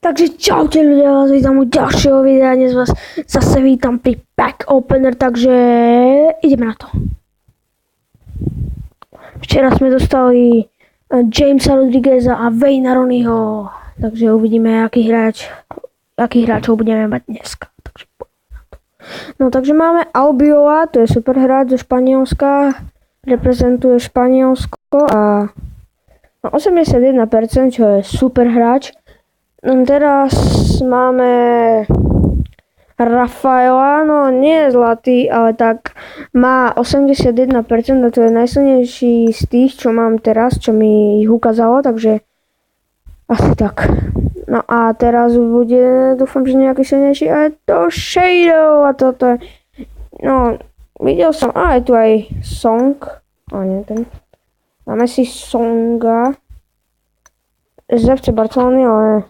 Takže čaute ľudia, vás vítam u ďalšieho videa, dnes vás zase vítam pri Pack Opener, takže ideme na to. Včera sme dostali Jamesa Rodrigueza a Wayna Rooneyho, takže uvidíme, akých hráčov budeme mať dneska. No takže máme Albiola, to je super hráč zo Španielska, reprezentuje Španielsko a 81%, čo je super hráč. Teraz máme Rafaela, no nie je zlatý, ale tak má 81% a to je najsilnejší z tých, čo mám teraz, čo mi ich ukázalo, takže asi tak. No a teraz bude, dúfam, že nejaký silnejší, a je to Shadow a toto je, no videl som, je tu aj Song, nie ten, máme si Songa z FC Barcelony, ale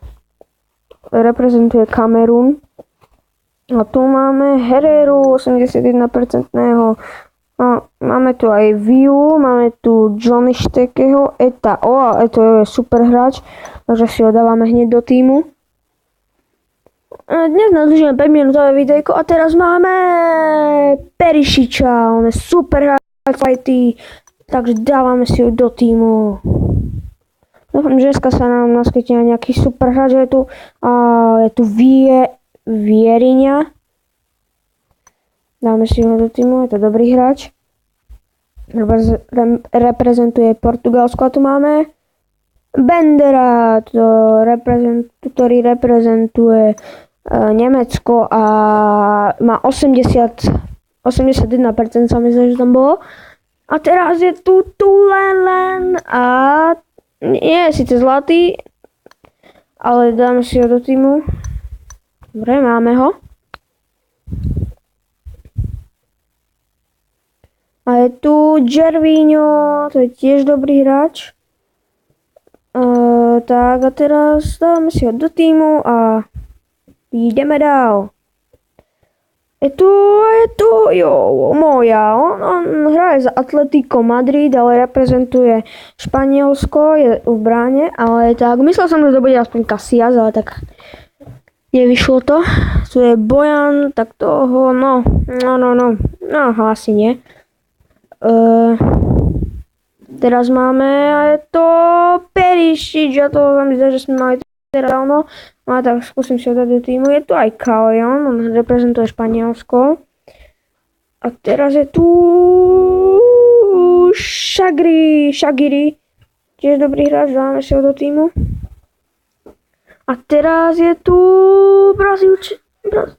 reprezentuje Kamerun. A tu máme Herreru 81%. Máme tu aj Viu, máme tu Johnny Štekeho, Etao, a to je super hráč, takže si ho dávame hneď do týmu. Dnes nadržíme 5-minútové videjko a teraz máme Perišiča, on je super hráč fighty, takže dávame si ho do týmu. Dúfam, že dneska sa nám naskytne nejaký super hráč, je tu Vieriňa. Dáme si ho do týmu, je to dobrý hráč. Reprezentuje Portugalsko a tu máme Bendera, ktorý reprezentuje Nemecko a má 81%, sa myslím, že tam bolo. A teraz je tu Tulelen a nie je síce zlatý, ale dáme si ho do týmu. Dobre, máme ho. A je tu Gervinho, to je tiež dobrý hráč. Tak a teraz dáme si ho do týmu a ideme dál. Je tu Moja, on hraje za Atletico Madrid, ale reprezentuje Španielsko, je v bráne, ale tak, myslel som, že to bude aspoň Casillas, ale tak nevyšlo to. Tu je Bojan, tak toho, no, asi nie. Teraz máme, a je to Perišič, a to vám zdá, že sme mali teraz dávno. No a tak skúsim si ho dať do týmu. Je tu aj Callejon, on reprezentuje Španielsko. A teraz je tu Shaqiri, tiež dobrý hráč, dáme si ho do týmu. A teraz je tu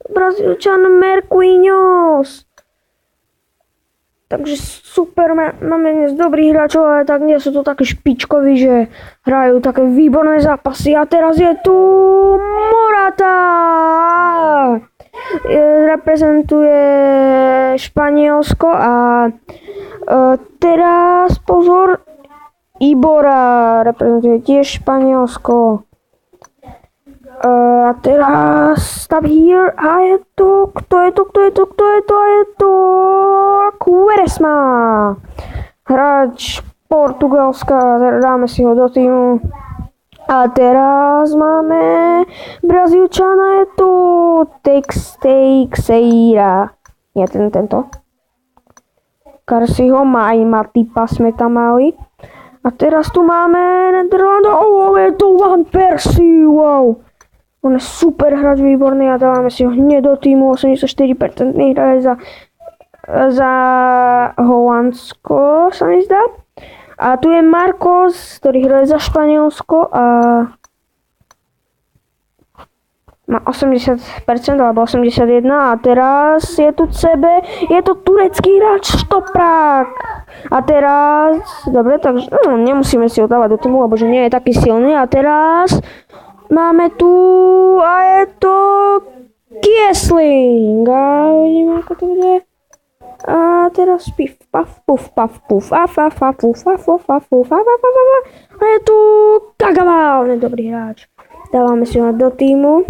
Brazílčan Marquinhos. Takže super, máme dnes dobrých hráčov, ale tak nie sú to také špičkoví, že hrajú také výborné zápasy. A teraz je tu Morata. Reprezentuje Španielsko a teraz pozor, Ibora reprezentuje tiež Španielsko. A teraz stop here a je to, kto je to Quaresma, hráč Portugalska, dáme si ho do týmu. A teraz máme Brazílčana, je to Teixeira, nie tento. Karsiho, aj Matipa sme tam mali. A teraz tu máme Nederlandov, je to Van Persie, wow. On je super hráč, výborný, a dávame si ho hneď do týmu, 84% hraje za Holandsko, sa mi zdá. A tu je Marcos, ktorý hraje za Španielsko a má 80% alebo 81%. A teraz je tu CB, je to turecký hráč Štoprak. A teraz, dobre, takže nemusíme si ho dávať do týmu, lebo že nie je taký silný. A teraz máme tu, a je to Kiesling. A vidíme, ako to bude. A teraz pif, paf, puf, paf, puf, a je tu Kagawa, on je dobrý hráč. Dávame si ho do týmu.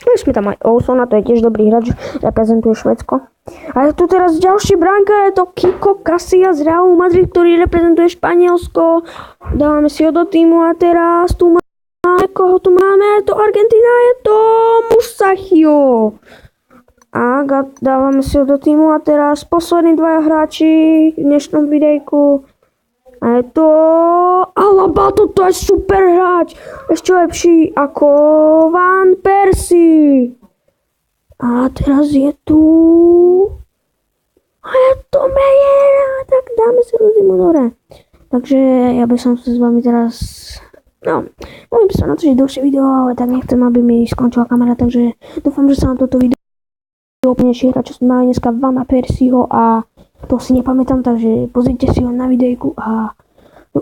Už sme tam aj Olsona, to je tiež dobrý hráč, reprezentuje Švédsko. A je tu teraz ďalší bránka, je to Kiko Casillas z Realu Madrid, ktorý reprezentuje Španielsko. Dávame si ho do týmu a teraz tu máme koho? koho tu máme? To Argentina, je to Musachio. A dávame si ho do týmu a teraz poslední dvaja hráči v dnešnom videjku. A je to Alaba, toto je super hráč. Ešte lepší ako Van Persie. A teraz je tu... A je to Meyer. Tak dáme si do týmu, dobre. Takže ja by som sa s vami teraz... No, môžem sa natočiť dlhšie video, ale tak nechcem, aby mi skončila kamera, takže dúfam, že sa vám toto video úplne šíra, čo sme mali dneska Vana Persieho a to si nepamätám, takže pozrite si ho na videjku a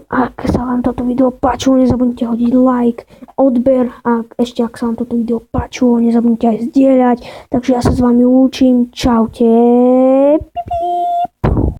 ak sa vám toto video páčilo, nezabudnite hodiť like, odber a ešte ak sa vám toto video páčilo, nezabudnite aj zdieľať, takže ja sa s vami lúčim, čaute, pip, pip.